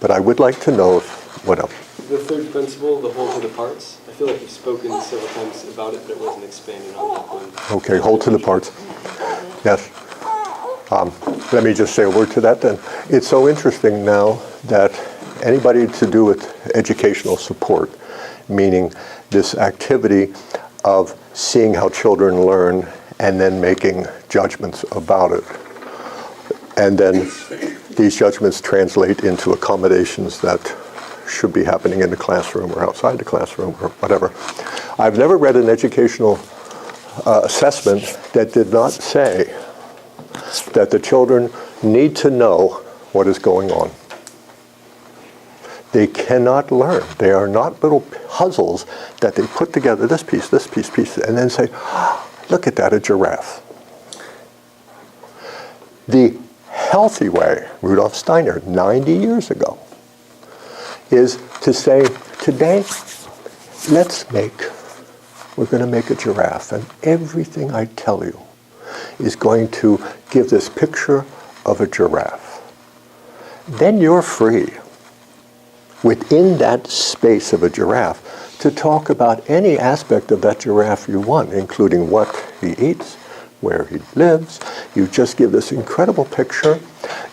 But I would like to know what else. The third principle, the whole to the parts, I feel like you've spoken several times about it, but it wasn't expanded on that one. Okay, whole to the parts. Yes. Let me just say a word to that then. It's so interesting now that anybody to do with educational support, meaning this activity of seeing how children learn and then making judgments about it. And then these judgments translate into accommodations that should be happening in the classroom or outside the classroom or whatever. I've never read an educational assessment that did not say that the children need to know what is going on. They cannot learn. They are not little puzzles that they put together, this piece, and then say, look at that, a giraffe. The healthy way, Rudolf Steiner, 90 years ago, is to say, today, we're going to make a giraffe, and everything I tell you is going to give this picture of a giraffe. Then you're free, within that space of a giraffe, to talk about any aspect of that giraffe you want, including what he eats, where he lives. You just give this incredible picture.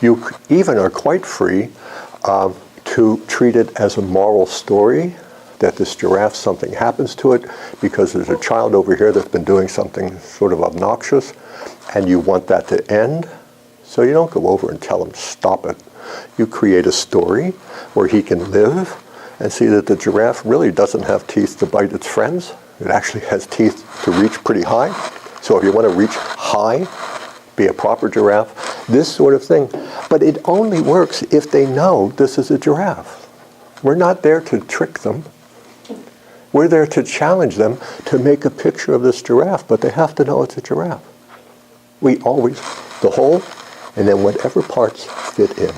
You even are quite free to treat it as a moral story, that this giraffe, something happens to it because there's a child over here that's been doing something sort of obnoxious, and you want that to end. So you don't go over and tell him, stop it. You create a story where he can live and see that the giraffe really doesn't have teeth to bite its friends. It actually has teeth to reach pretty high. So if you want to reach high, be a proper giraffe, this sort of thing. But it only works if they know this is a giraffe. We're not there to trick them. We're there to challenge them to make a picture of this giraffe, but they have to know it's a giraffe. We always, the whole, and then whatever parts fit in.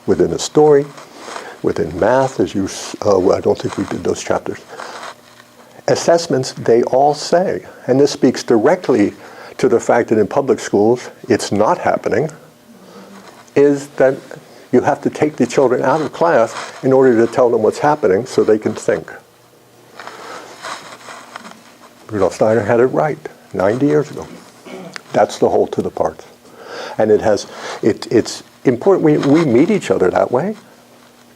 Within a story, within math, as you, I don't think we did those chapters. Assessments, they all say, and this speaks directly to the fact that in public schools it's not happening, is that you have to take the children out of class in order to tell them what's happening so they can think. Rudolf Steiner had it right 90 years ago. That's the whole to the parts. And it's important we meet each other that way.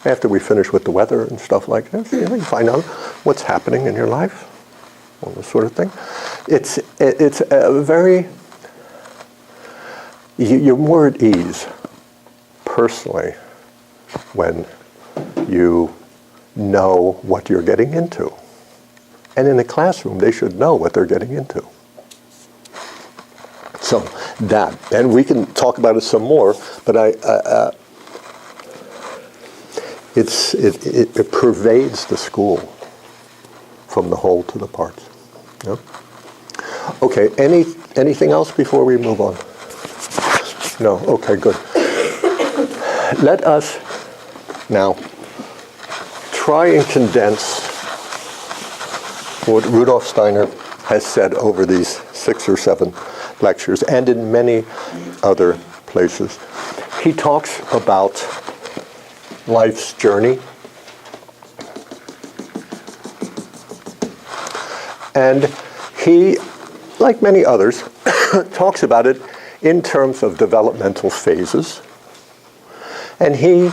After we finish with the weather and stuff like this, you find out what's happening in your life, all this sort of thing. It's a very, you're more at ease personally when you know what you're getting into. And in the classroom, they should know what they're getting into. So that, and we can talk about it some more, but it pervades the school from the whole to the parts. Yeah? Okay, anything else before we move on? No, okay, good. Let us now try and condense what Rudolf Steiner has said over these 6 or 7 lectures and in many other places. He talks about life's journey, and he, like many others, talks about it in terms of developmental phases, and he,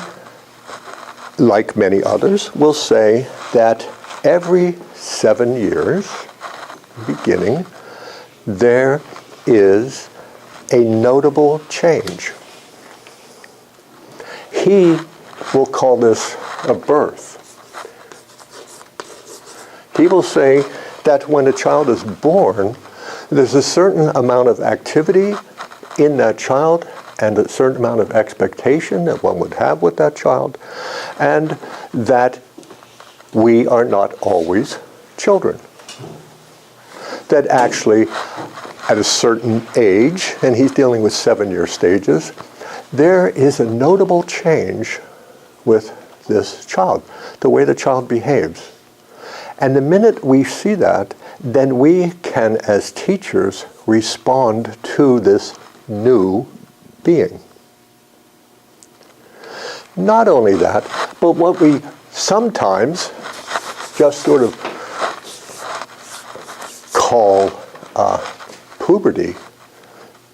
like many others, will say that every 7 years, beginning, there is a notable change. He will call this a birth. He will say that when a child is born, there's a certain amount of activity in that child and a certain amount of expectation that one would have with that child, and that we are not always children. That actually, at a certain age, and he's dealing with 7-year stages, there is a notable change with this child, the way the child behaves. And the minute we see that, then we can, as teachers, respond to this new being. Not only that, But what we sometimes just sort of call puberty,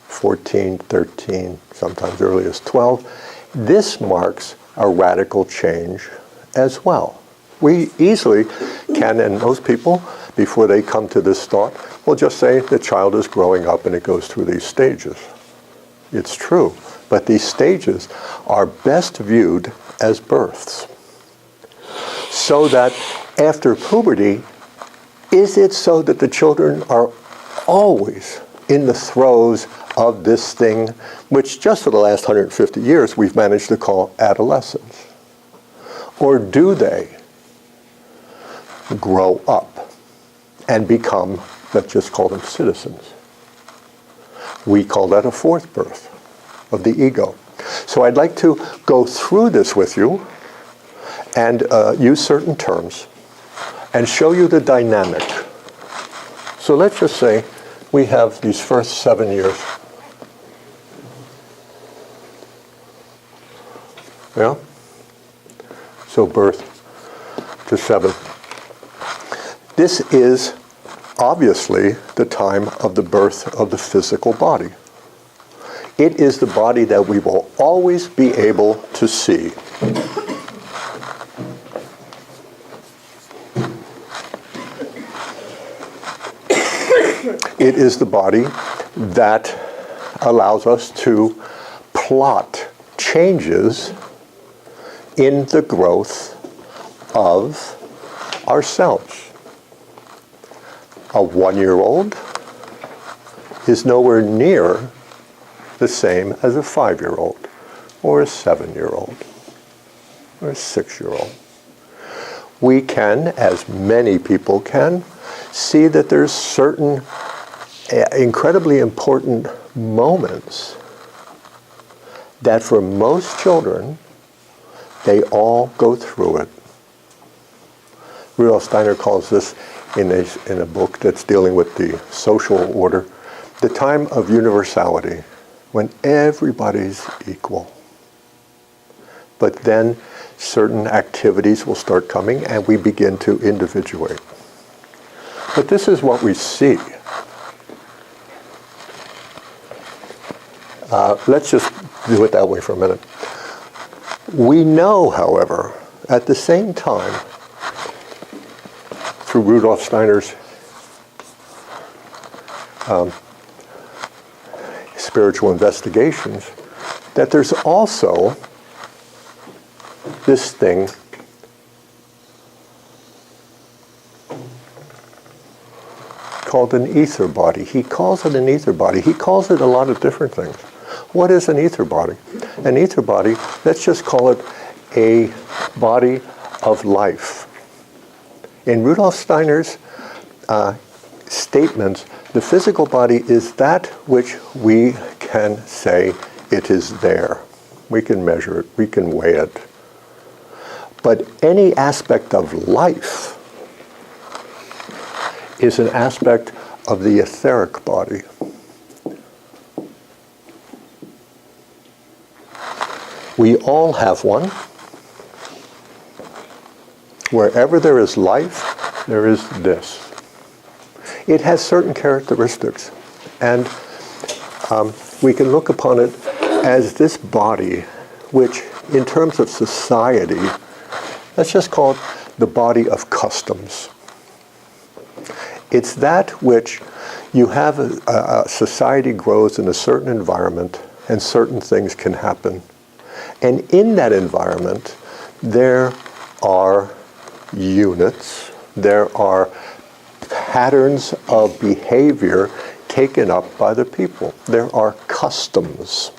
14, 13, sometimes early as 12, this marks a radical change as well. We easily can, and most people, before they come to this thought, will just say the child is growing up and it goes through these stages. It's true, but these stages are best viewed as births. So that after puberty, is it so that the children are always in the throes of this thing, which just for the last 150 years we've managed to call adolescence? Or do they grow up and become, let's just call them citizens? We call that a fourth birth of the ego. So I'd like to go through this with you and use certain terms and show you the dynamic. So let's just say we have these first 7 years. Yeah? So birth to 7. This is obviously the time of the birth of the physical body. It is the body that we will always be able to see. It is the body that allows us to plot changes in the growth of ourselves. A 1-year-old is nowhere near the same as a 5-year-old, or a 7-year-old, or a 6-year-old. We can, as many people can, see that there's certain incredibly important moments that for most children, they all go through it. Rudolf Steiner calls this, in a book that's dealing with the social order, the time of universality, when everybody's equal. But then certain activities will start coming and we begin to individuate. But this is what we see. Let's just do it that way for a minute. We know, however, at the same time, through Rudolf Steiner's spiritual investigations, that there's also this thing called an ether body. He calls it an ether body. He calls it a lot of different things. What is an ether body? An ether body, let's just call it a body of life. In Rudolf Steiner's statements, the physical body is that which we can say it is there. We can measure it, we can weigh it. But any aspect of life is an aspect of the etheric body. We all have one. Wherever there is life, there is this. It has certain characteristics, and we can look upon it as this body, which in terms of society, let's just call it the body of customs. It's that which you have a society grows in a certain environment and certain things can happen. And in that environment, there are units, there are patterns of behavior taken up by the people. There are customs.